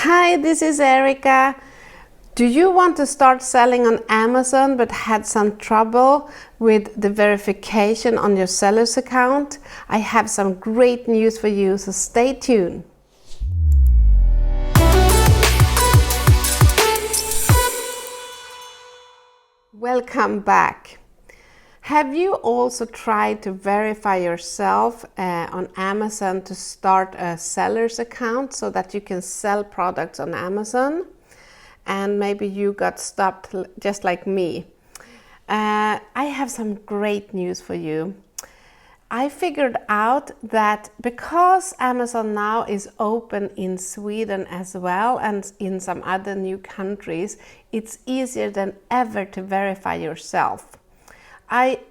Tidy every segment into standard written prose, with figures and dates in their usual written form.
Hi, this is Erika. Do you want to start selling on Amazon but had some trouble with the verification on your seller's account? I have some great news for you, so stay tuned. Welcome back. Have you also tried to verify yourself on Amazon to start a seller's account so that you can sell products on Amazon? And maybe you got stopped just like me. I have some great news for you. I figured out that because Amazon now is open in Sweden as well and in some other new countries, it's easier than ever to verify yourself. I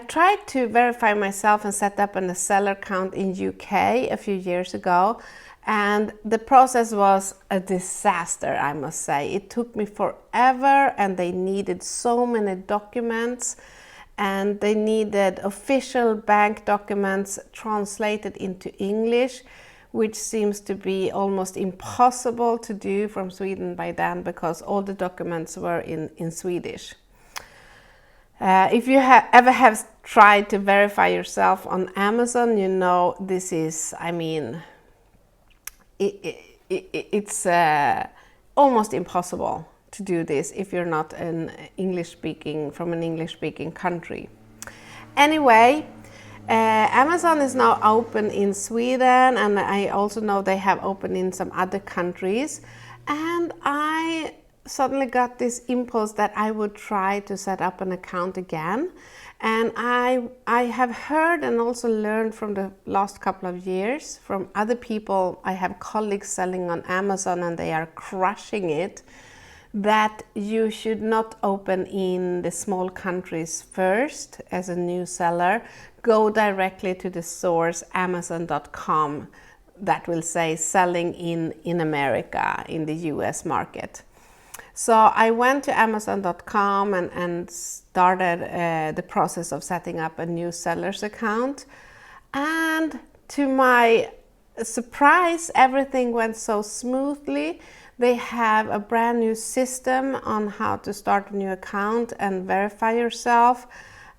tried to verify myself and set up a seller account in UK a few years ago, and the process was a disaster, I must say. It took me forever, and they needed so many documents, and they needed official bank documents translated into English, which seems to be almost impossible to do from Sweden by then because all the documents were in Swedish. If you ever have tried to verify yourself on Amazon, you know this is, it's almost impossible to do this if you're not from an English-speaking country. Anyway, Amazon is now open in Sweden, and I also know they have opened in some other countries, and I suddenly got this impulse that I would try to set up an account again. And I have heard and also learned from the last couple of years from other people. I have colleagues selling on Amazon and they are crushing it, that you should not open in the small countries first as a new seller. Go directly to the source amazon.com, that will say selling in America, in the US market. So I went to amazon.com and started the process of setting up a new seller's account. And to my surprise, everything went so smoothly. They have a brand new system on how to start a new account and verify yourself.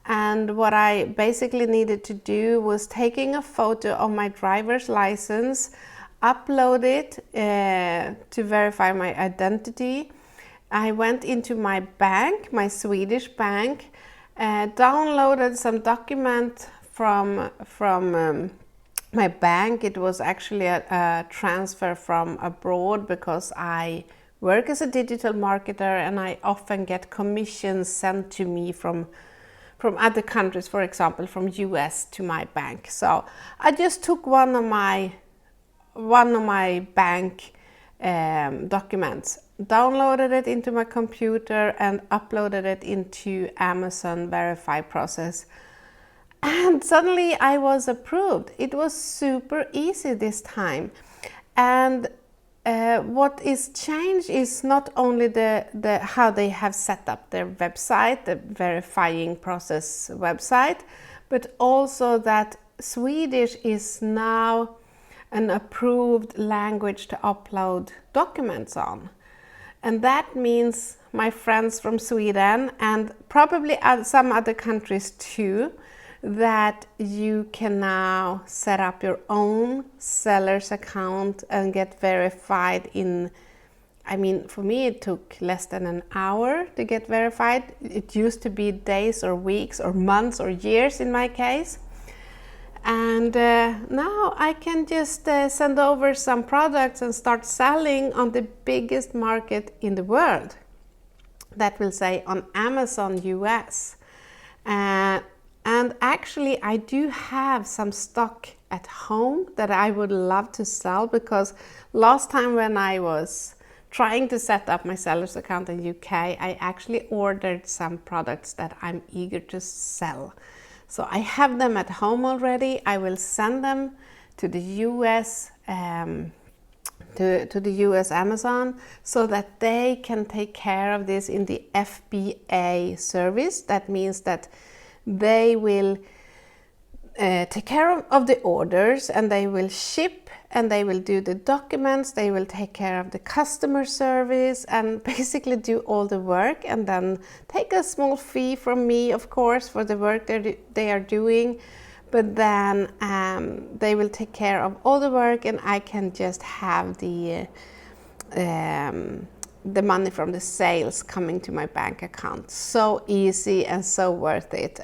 And what I basically needed to do was taking a photo of my driver's license, upload it to verify my identity. I went into my bank, my Swedish bank, downloaded some document from my bank. It was actually a transfer from abroad because I work as a digital marketer and I often get commissions sent to me from other countries, for example, from US to my bank. So I just took one of my bank documents, downloaded it into my computer and uploaded it into Amazon verify process, and suddenly I was approved. It was super easy this time. And what is changed is not only the how they have set up their website, the verifying process website, but also that Swedish is now an approved language to upload documents on. And that means, my friends from Sweden and probably some other countries too, that you can now set up your own seller's account and get verified for me it took less than an hour to get verified. It used to be days or weeks or months or years in my case. And now I can just send over some products and start selling on the biggest market in the world. That will say on Amazon US. And actually I do have some stock at home that I would love to sell, because last time when I was trying to set up my seller's account in UK, I actually ordered some products that I'm eager to sell. So I have them at home already. I will send them to the US to the US Amazon so that they can take care of this in the FBA service. That means that they will take care of the orders, and they will ship, and they will do the documents, they will take care of the customer service and basically do all the work, and then take a small fee from me, of course, for the work they are doing. But then they will take care of all the work, and I can just have the money from the sales coming to my bank account. So easy and so worth it.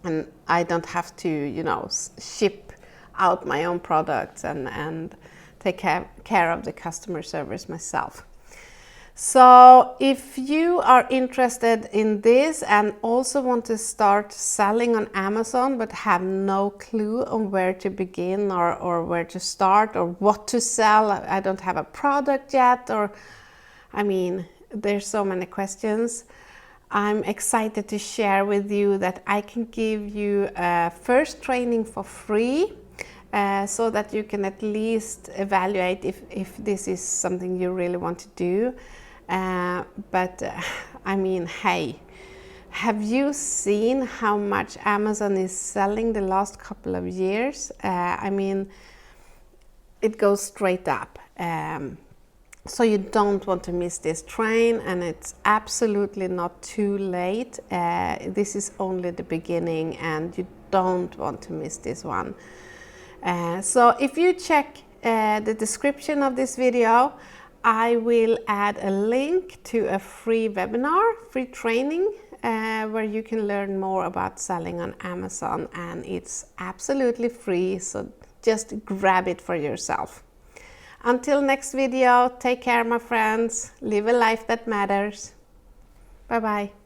And I don't have to, you know, ship out my own products and take care of the customer service myself. So if you are interested in this and also want to start selling on Amazon but have no clue on where to begin or where to start or what to sell, I don't have a product yet, or I mean, there's so many questions. I'm excited to share with you that I can give you a first training for free, so that you can at least evaluate if this is something you really want to do. I mean, hey, have you seen how much Amazon is selling the last couple of years? I mean, it goes straight up. So you don't want to miss this train, and it's absolutely not too late. This is only the beginning, and you don't want to miss this one. So if you check the description of this video, I will add a link to a free webinar, free training, where you can learn more about selling on Amazon, and it's absolutely free, so just grab it for yourself. Until next video, take care, my friends. Live a life that matters. Bye bye.